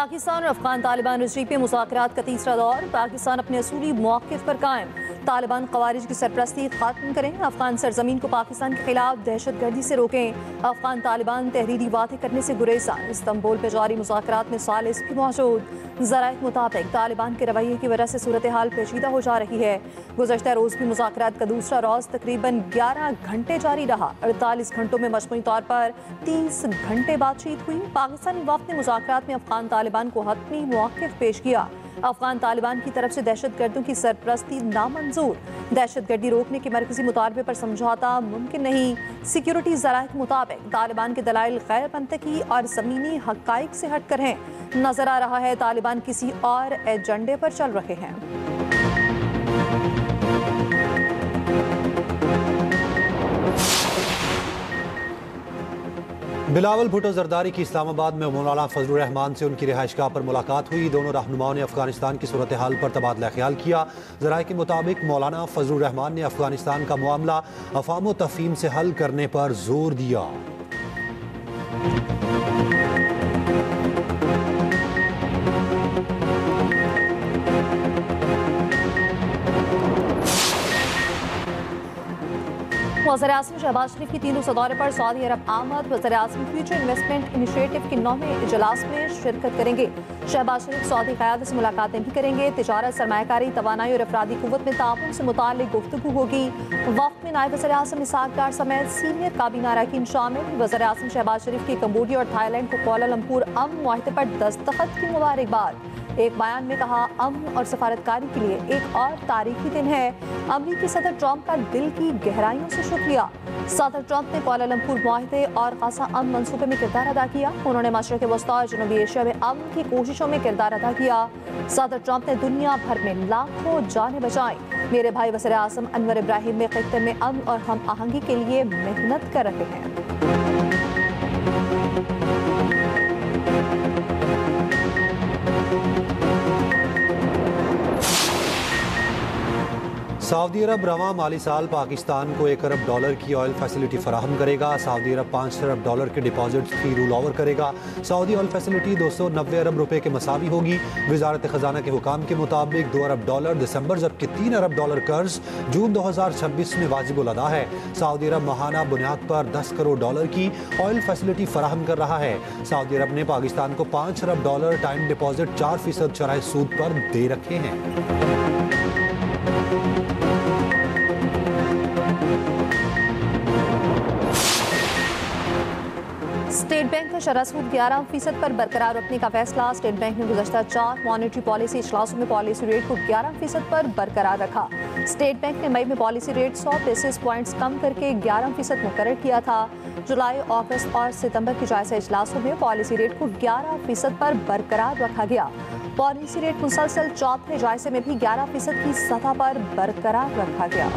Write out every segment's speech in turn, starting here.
पाकिस्तान और अफगान तालिबान रजीम में मुज़ाकरात का तीसरा दौर। पाकिस्तान अपने असूली मौक़िफ़ पर कायम। तालिबान ख़वारिज की सरपरस्ती ख़त्म करें। अफगान सरजमीन को पाकिस्तान के खिलाफ दहशतगर्दी से रोकें। अफगान तालिबान तहरीरी वादे करने से गुरेज़ा। इस्तांबुल में जारी मुज़ाकरात में सालिस भी मौजूद। ज़राए के मुताबिक तालिबान के रवैये की वजह से सूरत हाल पेचीदा हो जा रही है। गुज़श्ता रोज़ भी मुज़ाकरात का दूसरा रोज़ तकरीबन 11 घंटे जारी रहा। 48 घंटों में मजमूई तौर पर 30 घंटे बातचीत हुई। पाकिस्तानी वफ़द ने मुज़ाकरात में अफगान तालिबान को हतमी मौक़िफ़ पेश किया। अफगान तालिबान की तरफ से दहशतगर्दों की सरपरस्ती नामंजूर। दहशतगर्दी रोकने के मरकजी मुतालबे पर समझौता मुमकिन नहीं। सिक्योरिटी ज़राए के मुताबिक तालिबान के दलाइल गैर मंतकी और ज़मीनी हक़ाइक़ से हट कर हैं। नजर आ रहा है तालिबान किसी और एजेंडे पर चल रहे हैं। बिलावल भुट्टो जरदारी की इस्लामाबाद में मौलाना फजलुर रहमान से उनकी रिहाइशगाह पर मुलाकात हुई। दोनों रहनुमाओं ने अफगानिस्तान की सूरत हाल पर तबादला ख्याल किया। ज़राए के मुताबिक मौलाना फजलुर रहमान ने अफगानिस्तान का मामला अफ़ाम तफ़हीम से हल करने पर जोर दिया। वज़ीर आज़म शहबाज शरीफ की 3 रोज़ा दौरे पर सऊदी अरब आमद। वज़ीर आज़म फ्यूचर इन्वेस्टमेंट इनिशिएटिव के 9वें इजलास में शिरकत करेंगे। शहबाज शरीफ सऊदी क़यादत से मुलाकातें भी करेंगे। तिजारत, सरमायाकारी, तवानाई और अफरादी क़ुव्वत में ताउन से मुताल्लिक़ गुफ्तगू होगी। वफ़द में नायब वज़ीर आज़म इसहाक़ डार समेत सीनियर काबीना अरकान शामिल। वज़ीर आज़म शहबाज शरीफ की कंबोडिया और थाईलैंड को कुआलालंपुर अमन मुआहिदे पर दस्तखत की मुबारकबाद। एक बयान में कहा, अमन और सफारतकारी के लिए एक और तारीखी दिन है। अमरीकी सदर ट्रंप का दिल की गहराइयों से शुक्रिया। सदर ट्रंप ने कुआलालंपुर मुआहिदे और खासा अमन मंसूबे में किरदार अदा किया। उन्होंने मशरक़ वस्ता और जनूबी एशिया में अमन की कोशिशों में किरदार अदा किया। सदर ट्रंप ने दुनिया भर में लाखों जानें बचाई। मेरे भाई वज़ीर आज़म अनवर इब्राहिम में खित्ते में अमन और हम आहंगी के लिए मेहनत कर रहे हैं। सऊदी अरब रवां माली साल पाकिस्तान को $1 अरब की ऑयल फैसिलिटी फराहम करेगा। सऊदी अरब $5 अरब के डिपॉजिट्स की रूल ओवर करेगा। सऊदी ऑयल फैसिलिटी 290 अरब रुपए के मसावी होगी। वजारत खजाना के हुकाम के मुताबिक $2 अरब दिसंबर, जबकि $3 अरब कर्ज जून 2026 में वाजिबुल अदा है। सऊदी अरब माहाना बुनियाद पर $10 करोड़ की ऑयल फैसिलिटी फराहम कर रहा है। सऊदी अरब ने पाकिस्तान को $5 अरब टाइम डिपॉजिट 4% शरह सूद पर दे रखे हैं। स्टेट बैंक का शरह सूद 11% पर बरकरार रखने का फैसला। स्टेट बैंक ने गुज़श्ता 4 मॉनेटरी पॉलिसी इजलासों में पॉलिसी रेट को 11% पर बरकरार रखा। स्टेट बैंक ने मई में पॉलिसी रेट 100 बेसिस पॉइंट्स कम करके 11% मुकर्रर किया था। जुलाई, अगस्त और सितंबर के जायजा इजलासों में पॉलिसी रेट को 11% पर बरकरार रखा गया। पॉलिसी रेट मुसलसल चौथे जायजे में भी 11% की सतह पर बरकरार रखा गया।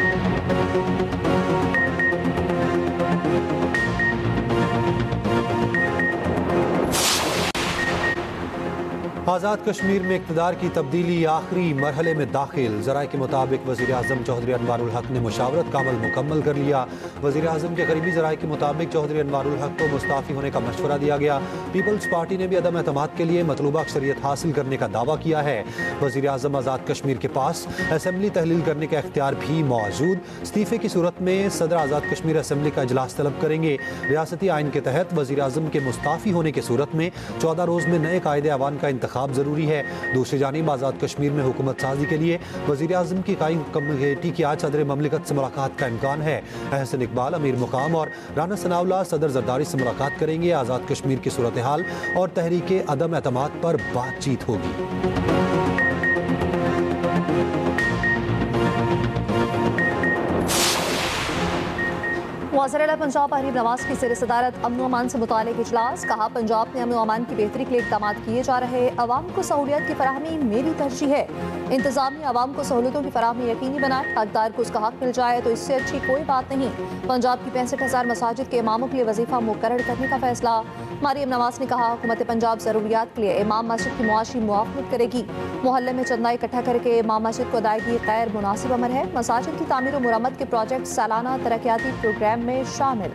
आज़ाद कश्मीर में इक़्तिदार की तब्दीली आखिरी मरहले में दाखिल। ज़राए के मुताबिक वज़ीर आज़म चौधरी अनवारुल हक ने मुशावरत का अमल मुकम्मल कर लिया। वज़ीर आज़म के करीबी ज़राए के मुताबिक चौधरी अनवारुल हक को मुस्ताफ़ी होने का मशवरा दिया गया। पीपल्स पार्टी ने भी अदम एतमाद के लिए मतलूबा अक्सरियत हासिल करने का दावा किया है। वज़ीर आज़म आज़ाद कश्मीर के पास असम्बली तहलील करने का इख्तियार भी मौजूद। इस्तीफ़े की सूरत में सदर आज़ाद कश्मीर असम्बली का इजलास तलब करेंगे। रियासती आइन के तहत वज़ीर आज़म के मुस्ताफ़ी होने की सूरत में 14 रोज़ में नए कायदे अवान का इंतखाब जरूरी है। दूसरी जानिब आज़ाद कश्मीर में हुकूमत साजी के लिए वज़ीर आज़म की कायम कमेटी की आज सदर ममलिकत से मुलाकात का इम्कान है। अहसन इकबाल, अमीर मुकाम और राना सनाउल्लाह सदर जरदारी से मुलाकात करेंगे। आज़ाद कश्मीर की सूरत हाल और तहरीके अदम एतमाद पर बातचीत होगी। वज़ीर-ए-आला पंजाब हरीफ नवाज की ज़ेर सदारत अमन व अमान से मुताल्लिक़ इजलास। कहा, पंजाब में अमन व अमान की बेहतरी के लिए इक़दामात किए जा रहे। अवाम को सहूलियत की फराहमी मेरी तरजीह है। इंतज़ामिया अवाम को सहूलतों की फराहमी यकीनी बनाए। हकदार को उसका हक मिल जाए तो इससे अच्छी कोई बात नहीं। पंजाब की 65,000 मसाजिद के इमामों के लिए वजीफ़ा मुकर्रर करने का फैसला। मरियम नवाज ने कहा, हुकूमत पंजाब ज़रूरियात के लिए इमाम मस्जिद की मुआशी मुआवनत करेगी। मोहल्ले में चंदा इकट्ठा करके इमाम मस्जिद को अदायगी गैर मुनासिब अमर है। मसाजिद की तामीर व मुरम्मत के प्रोजेक्ट सालाना तरक्याती प्रोग्राम में शामिल।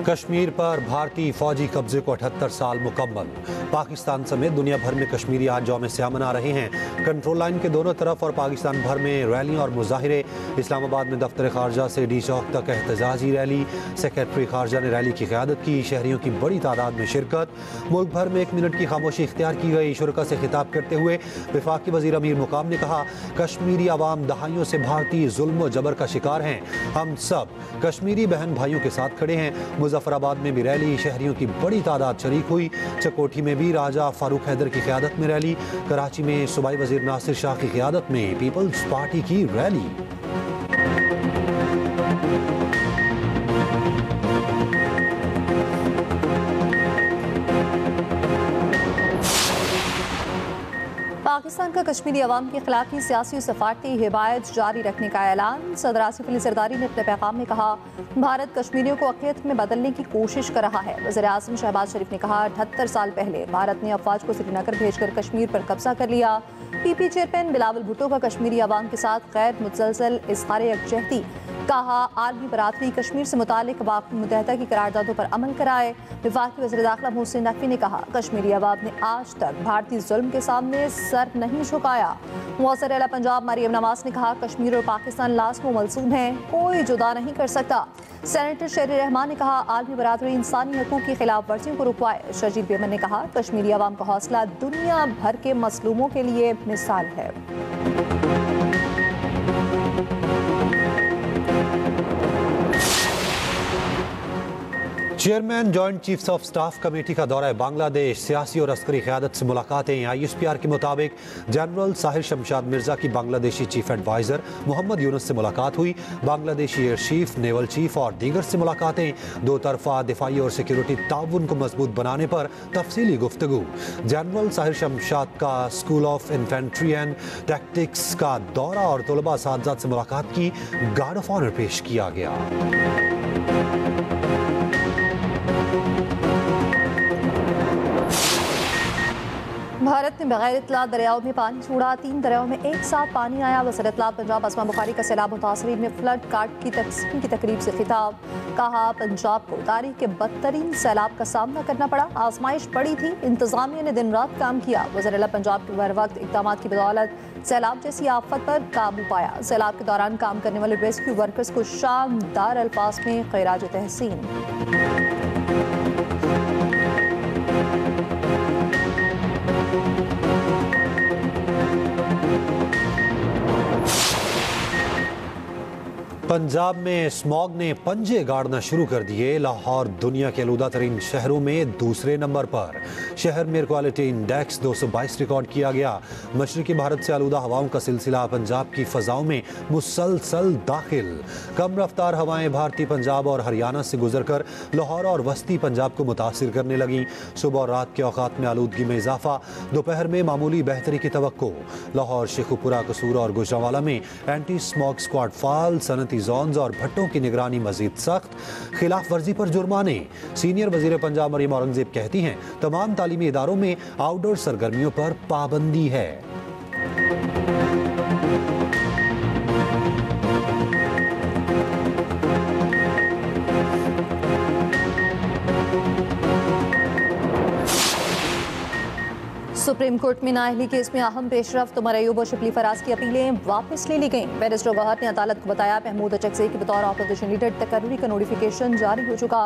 कश्मीर पर भारतीय फौजी कब्जे को 78 साल मुकम्मल। पाकिस्तान समेत दुनिया भर में कश्मीरी आज यौम स्याह मना रहे हैं। कंट्रोल लाइन के दोनों तरफ और पाकिस्तान भर में रैलियां और मुजाहिरे। इस्लामाबाद में दफ्तर खारजा से डी चौक तक एहतजाजी रैली। सेक्रेटरी खारजा ने रैली की क़यादत की। शहरियों की बड़ी तादाद में शिरकत। मुल्क भर में 1 मिनट की खामोशी इख्तियार की गई। शुरका से खिताब करते हुए वफाकी वज़ीर अमीर मुकाम ने कहा, कश्मीरी आवाम दहाइयों से भारतीय जुल्म व जबर का शिकार हैं। हम सब कश्मीरी बहन भाइयों के साथ खड़े हैं। मुजफ्फराबाद में भी रैली। शहरियों की बड़ी तादाद शरीक हुई। चकोठी में भी राजा फारूक हैदर की क़यादत में रैली। कराची में सूबाई वज़ीर नासिर शाह की क़यादत में पीपल्स पार्टी की रैली। पाकिस्तान का कश्मीरी अवाम के खिलाफ की सियासी सफारती हिमायत जारी रखने का ऐलान। सदर आसिफ अली जरदारी ने अपने पैगाम में कहा, भारत कश्मीरियों को अक़लियत में बदलने की कोशिश कर रहा है। वज़ीर आज़म शहबाज शरीफ ने कहा, 78 साल पहले भारत ने अफवाज को श्रीनगर भेजकर कश्मीर पर कब्जा कर लिया। पीपी चेयरमैन बिलावल भुट्टो का कश्मीरी अवाम के साथ गैर मुतसलसल इज़हार यकजहती। कहा, आलमी बरादरी कश्मीर से मुतालिक अक़वाम मुत्तहिदा की करारदादों पर अमल कराए। वफाकी वज़ीर दाखिला मोहसिन नकवी ने कहा, कश्मीरी अवाम ने आज तक भारतीय जुल्म के सामने सर नहीं झुकाया। मौसर अला पंजाब मरियम नवाज ने कहा, कश्मीर और पाकिस्तान लाज़िम मलज़ूम हैं, कोई जुदा नहीं कर सकता। सेनेटर शेर रहमान ने कहा, आलमी बरादरी इंसानी हकूक़ की खिलाफ वर्जियों को रुकवाए। शजीद बेमन ने कहा, कश्मीरी अवाम का हौसला दुनिया भर के मसलूमों के लिए मिसाल है। Chairman joint chiefs of staff committee का दौरा बांग्लादेश। सियासी और अस्करी क़यादत से मुलाकातें। ISPR के मुताबिक जनरल साहिर शमशाद मिर्जा की बांग्लादेशी चीफ एडवाइज़र मोहम्मद यूनुस से मुलाकात हुई। Bangladeshi air chief, naval chief और दीगर से मुलाकातें। दो तरफा दिफाई और सिक्योरिटी ताउन को मजबूत बनाने पर तफसीली गुफ्तगू। जनरल साहिर शमशाद का school of infantry and tactics का दौरा और तलबा साथजात से मुलाकात की। गार्ड ऑफ ऑनर पेश किया गया। भारत ने बगैर इतला दरियाओं में पानी छोड़ा। 3 दरियाओं में एक साथ पानी आया। वज़ीर इत्तलात पंजाब अस्मा बुखारी का सैलाब मुतासरीन में फ्लड कार्ड की तकसीम की तकरीब से खिताब। कहा, पंजाब को तारीख के बदतरीन सैलाब का सामना करना पड़ा। आजमाइश पड़ी थी, इंतजामिया ने दिन रात काम किया। वज़ीर आला पंजाब के बर वक्त इक़दाम की बदौलत सैलाब जैसी आफत पर काबू पाया। सैलाब के दौरान काम करने वाले रेस्क्यू वर्कर्स को शानदार अल्फाज में खैराज तहसीन। पंजाब में स्मॉग ने पंजे गाड़ना शुरू कर दिए। लाहौर दुनिया के आलूदा तरीन शहरों में दूसरे नंबर पर। शहर में एयर क्वालिटी इंडेक्स 222 रिकॉर्ड किया गया। मशरकी भारत से आलूदा हवाओं का सिलसिला पंजाब की फ़ज़ाओं में मुसलसल दाखिल। कम रफ्तार हवाएं भारतीय पंजाब और हरियाणा से गुजरकर लाहौर और वस्ती पंजाब को मुतासिर करने लगी। सुबह और रात के औकात में आलूदगी में इजाफा। दोपहर में मामूली बेहतरी की तवक्को। लाहौर, शेखुपुरा, कसूर और गुजरांवाला में एंटी स्मॉग स्क्वाड फाल। सनती जोन्स और भट्टों की निगरानी मजीद सख्त। खिलाफ वर्जी पर जुर्माने। सीनियर वजीर पंजाब मरियम औरंगजेब कहती हैं, तमाम तालीमी इदारों में आउटडोर सरगर्मियों पर पाबंदी है। सुप्रीम कोर्ट में नाअहली केस में अहम पेशरफ्त उमर अयूब और शिबली फराज की अपीलें वापस ले ली गईं। बैरिस्टर गौहर ने अदालत को बताया, महमूद अचकज़ई के बतौर अपोजिशन लीडर तकर्री का नोटिफिकेशन जारी हो चुका।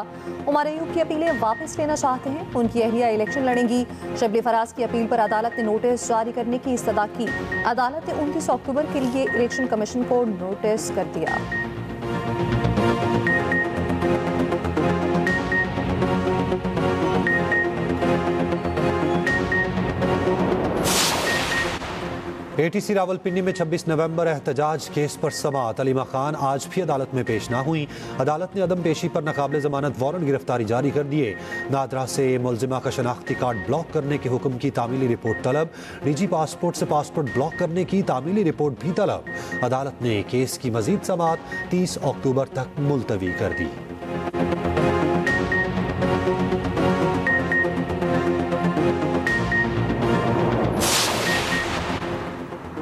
उमर अयूब की अपीलें वापस लेना चाहते हैं। उनकी अहलिया इलेक्शन लड़ेंगी। शिबली फराज की अपील पर अदालत ने नोटिस जारी करने की इस्तदा की। अदालत ने 29 अक्टूबर के लिए इलेक्शन कमीशन को नोटिस कर दिया। ATC रावलपिंडी में 26 नवंबर एहतजाज केस पर समाअत। अलीमा खान आज भी अदालत में पेश ना हुई। अदालत ने अदम पेशी पर नाकाबिले जमानत वारंट गिरफ्तारी जारी कर दिए। नादरा से मुलजिमा का शनाख्ती कार्ड ब्लॉक करने के हुक्म की तामीली रिपोर्ट तलब। निजी पासपोर्ट से पासपोर्ट ब्लॉक करने की तामीली रिपोर्ट भी तलब। अदालत ने केस की मजीद समाअत 30 अक्टूबर तक मुलतवी कर दी।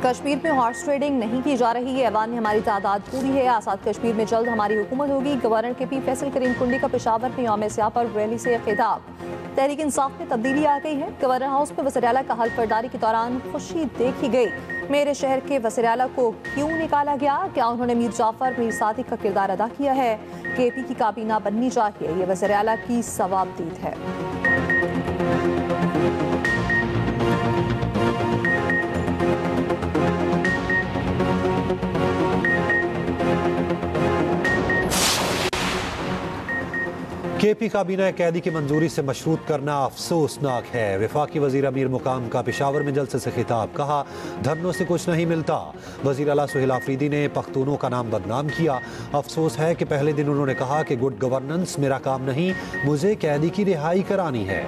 कश्मीर में हॉर्स ट्रेडिंग नहीं की जा रही है। ऐवान में हमारी तादाद पूरी है। आज़ाद कश्मीर में जल्द हमारी हुकूमत होगी। गवर्नर KP फैसल करीम कुंडी का पेशावर में यौम सियाह पर रैली से खिताब। तहरीक इंसाफ में तब्दीली आ गई है। गवर्नर हाउस में वज़ीर आला का हल्फ बर्दारी के दौरान खुशी देखी गई। मेरे शहर के वज़ीर आला को क्यों निकाला गया? क्या उन्होंने मीर जाफर मीर सादिक का किरदार अदा किया है? KP की काबीना बननी चाहिए, ये वज़ीर आला की सवाबदीद है। KP काबीना कैदी की मंजूरी से मशरूत करना अफसोसनाक है। वफाकी वजीर अमीर मुकाम का पेशावर में जलसे से खिताब। कहा, धरनों से कुछ नहीं मिलता। वजीर आला सुहेल आफरीदी ने पख्तूनों का नाम बदनाम किया। अफसोस है कि पहले दिन उन्होंने कहा कि गुड गवर्नेंस मेरा काम नहीं, मुझे कैदी की रिहाई करानी है।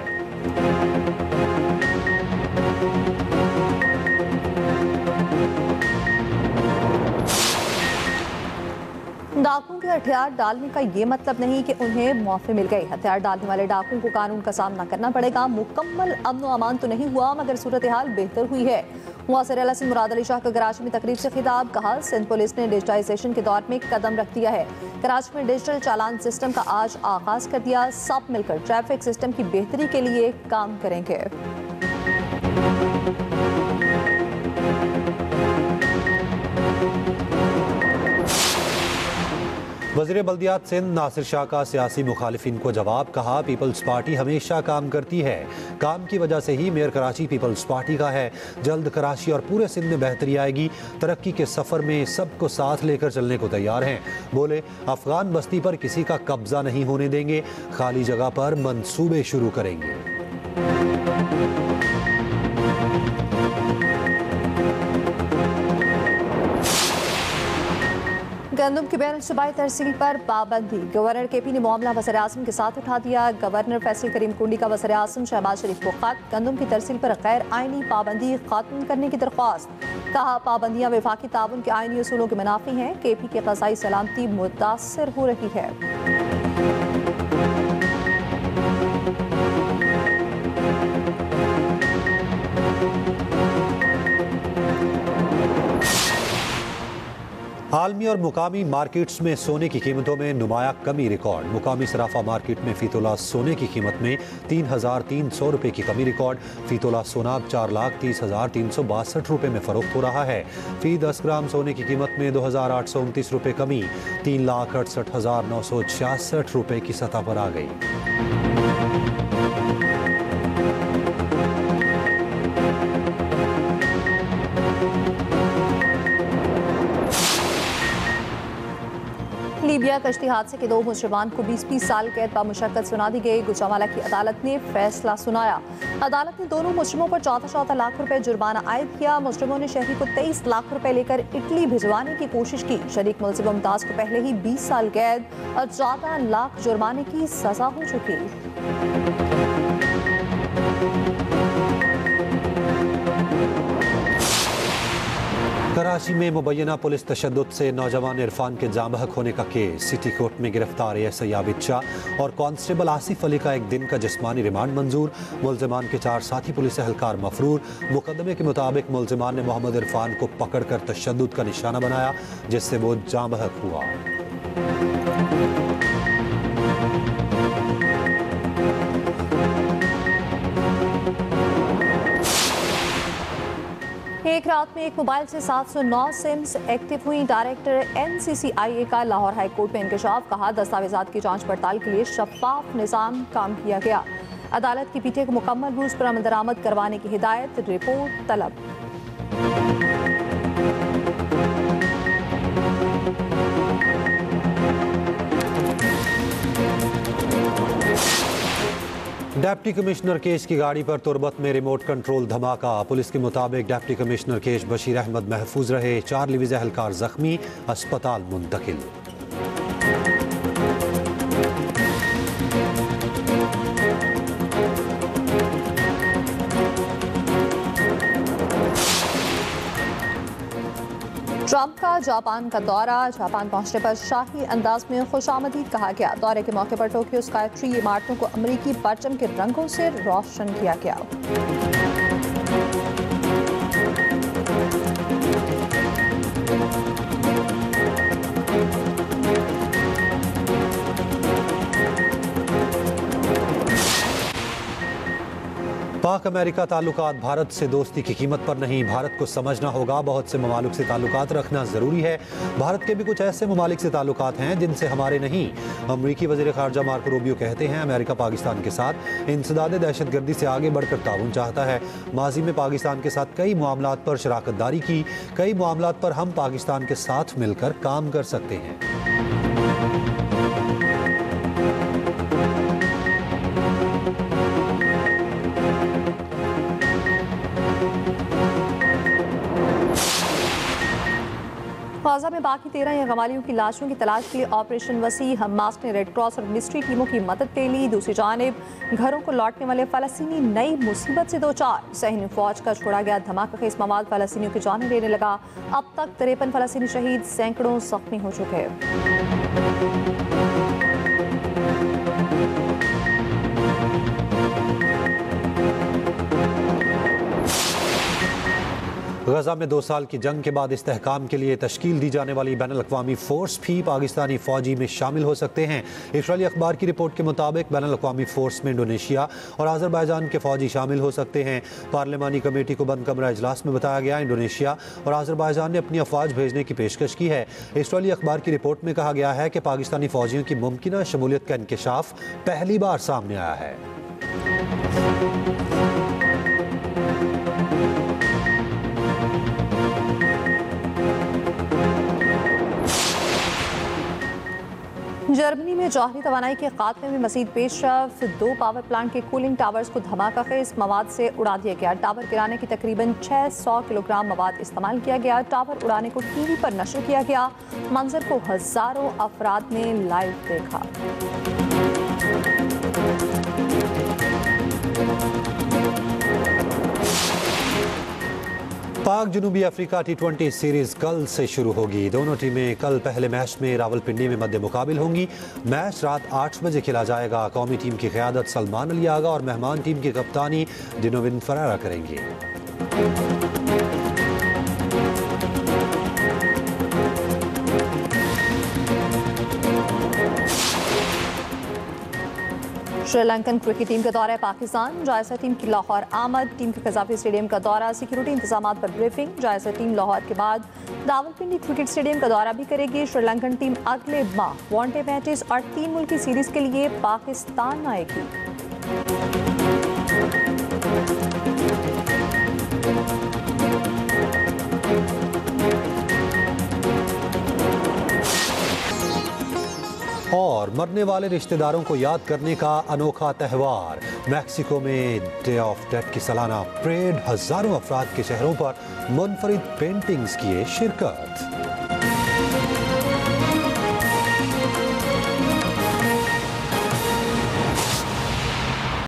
डाकुओं के हथियार डालने का ये मतलब नहीं कि उन्हें मुआफ़ी मिल गई। हथियार डालने वाले डाकुओं को कानून का सामना करना पड़ेगा। मुकम्मल अमन व अमान तो नहीं हुआ, मगर सूरत हाल बेहतर हुई है। मुआसर आला सिंध मुराद अली शाह का कराची में तकरीब से खिताब। कहा, सिंध पुलिस ने डिजिटाइजेशन के दौर में कदम रख दिया है। कराची में डिजिटल चालान सिस्टम का आज आगाज कर दिया। सब मिलकर ट्रैफिक सिस्टम की बेहतरी के लिए काम करेंगे। वज़ीर बल्दियात सिंध नासिर शाह का सियासी मुखालिफिन को जवाब। कहा, पीपल्स पार्टी हमेशा काम करती है। काम की वजह से ही मेयर कराची पीपल्स पार्टी का है। जल्द कराची और पूरे सिंध में बेहतरी आएगी। तरक्की के सफ़र में सबको साथ लेकर चलने को तैयार हैं। बोले, अफगान बस्ती पर किसी का कब्जा नहीं होने देंगे। खाली जगह पर मंसूबे शुरू करेंगे। गंदम की बैन सूबाई तरसील पर पाबंदी। गवर्नर KP ने मामला वज़ीर आज़म के साथ उठा दिया। गवर्नर फैसल करीम कुंडी का वज़ीर आज़म शहबाज शरीफ को खत। गंदम की तरसील पर गैर आइनी पाबंदी खत्म करने की दरख्वास्त। कहा, पाबंदियाँ वफाकी ताउन के आइनी उसूलों के मुनाफी हैं। KP की क़ज़ाई सलामती मुतासर हो रही है। आलमी और मुकामी मार्केट्स में सोने की कीमतों में नुमाया कमी रिकॉर्ड। मुकामी सराफा मार्केट में फी तोला सोने की कीमत में 3,300 रुपये की कमी रिकॉर्ड। फी तोला सोना 4,30,362 रुपये में फरोख्त हो रहा है। फी 10 ग्राम सोने की कीमत में 2,829 रुपये कमी 3,68,966 रुपये की सतह पर आ गई। लीबिया कश्ती हादसे के 2 मुजरिमान को 20-20 साल कैद बामुशक्कत सुना दी गई। गुजरांवाला की अदालत ने फैसला सुनाया। अदालत ने दोनों मुजरिमों पर 14-14 लाख रुपए जुर्माना आयद किया। मुजरिमों ने शहरी को 23 लाख रुपए लेकर इटली भिजवाने की कोशिश की। शरीक मुलजिम मुमताज को पहले ही 20 साल कैद और 14 लाख जुर्माने की सजा हो चुकी। कराची में मुबैना पुलिस तशद्दुद से नौजवान इरफान के जामहक होने का केस। सिटी कोर्ट में गिरफ्तार ASI आबिद शाह और कांस्टेबल आसिफ अली का 1 दिन का जिस्मानी रिमांड मंजूर। मुलजिमान के 4 साथी पुलिस एहलकार मफरूर। मुकदमे के मुताबिक मुलजिमान ने मोहम्मद इरफान को पकड़कर तशद्दुद का निशाना बनाया, जिससे वो जामहक हुआ। एक रात में एक मोबाइल से 709 सिम्स एक्टिव हुई। डायरेक्टर NCCIA का लाहौर हाई कोर्ट में इंकशाफ। कहा, दस्तावेजात की जांच पड़ताल के लिए शफाफ निज़ाम काम किया गया। अदालत की पीठे को मुकम्मल रूज पर अमल दरामद करवाने की हिदायत। रिपोर्ट तलब। डिप्टी कमिश्नर केश की गाड़ी पर तुरबत में रिमोट कंट्रोल धमाका। पुलिस के मुताबिक डिप्टी कमिश्नर केश बशीर अहमद महफूज रहे। 4 लिविज एहलकार जख्मी, अस्पताल मुंतकिल। ट्रंप का जापान का दौरा। जापान पहुंचने पर शाही अंदाज में खुशामदीद कहा गया। दौरे के मौके पर टोक्यो स्काई ट्री इमारतों को अमरीकी परचम के रंगों से रोशन किया गया। पाक अमेरिका ताल्लुकात भारत से दोस्ती की कीमत पर नहीं, भारत को समझना होगा बहुत से ममालिक से ताल्लुकात रखना ज़रूरी है। भारत के भी कुछ ऐसे ममालिक से ताल्लुकात हैं जिनसे हमारे नहीं। अमरीकी वज़ीर ख़ारजा मार्को रूबियो कहते हैं अमेरिका पाकिस्तान के साथ इंसदाद दहशतगर्दी से आगे बढ़कर ताउन चाहता है। माजी में पाकिस्तान के साथ कई मामलात पर शराकत दारी की, कई मामलात पर हम पाकिस्तान के साथ मिलकर काम कर सकते हैं। गाज़ा में बाकी 13 यरगमालियों की लाशों की तलाश के लिए ऑपरेशन वसी। हमास ने रेड क्रॉस और मिलिट्री टीमों की मदद ले ली। दूसरी जानिब घरों को लौटने वाले फ़लस्तीनी नई मुसीबत से दो चार। सहनी फौज का छोड़ा गया धमाका खेज मवाद फ़लस्तीनियों की जानें लेने लगा। अब तक 53 फ़लस्तीनी शहीद, सैकड़ों जख्मी हो चुके हैं। गजा में 2 साल की जंग के बाद इस्तेहकाम के लिए तश्कील दी जाने वाली बैनुल-अक़वामी फ़ोर्स भी पाकिस्तानी फ़ौजी में शामिल हो सकते हैं। इस्राईली अखबार की रिपोर्ट के मुताबिक बैनुल-अक़वामी फ़ोर्स में इंडोनेशिया और आज़रबाईजान के फ़ौजी शामिल हो सकते हैं। पार्लिमानी कमेटी को बंद कमरा इजलास में बताया गया इंडोनेशिया और आज़रबाईजान ने अपनी अफवाज भेजने की पेशकश की है। इस्राईली अखबार की रिपोर्ट में कहा गया है कि पाकिस्तानी फ़ौजियों की मुमकिना शमूलियत का इंकशाफ पहली बार सामने आया है। जर्मनी में जौहरी तवानाई के खात्मे में मज़ीद पेशरफ। 2 पावर प्लांट के कूलिंग टावर्स को धमाका खेज मवाद से उड़ा दिया गया। टावर गिराने की तकरीबन 600 किलोग्राम मवाद इस्तेमाल किया गया। टावर उड़ाने को टीवी पर नशर किया गया। मंजर को हज़ारों अफराद ने लाइव देखा। पाक जनूबी अफ्रीका T20 सीरीज कल से शुरू होगी। दोनों टीमें कल पहले मैच में रावलपिंडी में मध्य मुकाबिल होंगी। मैच रात 8 बजे खेला जाएगा। कौमी टीम की क़यादत सलमान अली आगा और मेहमान टीम की कप्तानी डिनोविन फरारा करेंगे। श्रीलंकन क्रिकेट टीम का दौरा पाकिस्तान। जायजा टीम की लाहौर आमद। टीम के कज़ाफ़ी स्टेडियम का दौरा। सिक्योरिटी इंतजामात पर ब्रीफिंग। जायजा टीम लाहौर के बाद रावलपिंडी क्रिकेट स्टेडियम का दौरा भी करेगी। श्रीलंकन टीम अगले माह वनडे मैचेस और 3 मुल्की सीरीज के लिए पाकिस्तान आएगी। और मरने वाले रिश्तेदारों को याद करने का अनोखा त्यौहार। मैक्सिको में डे ऑफ डेथ की सालाना परेड। हज़ारों अफराद के चेहरों पर मुनफरिद पेंटिंग्स किए शिरकत।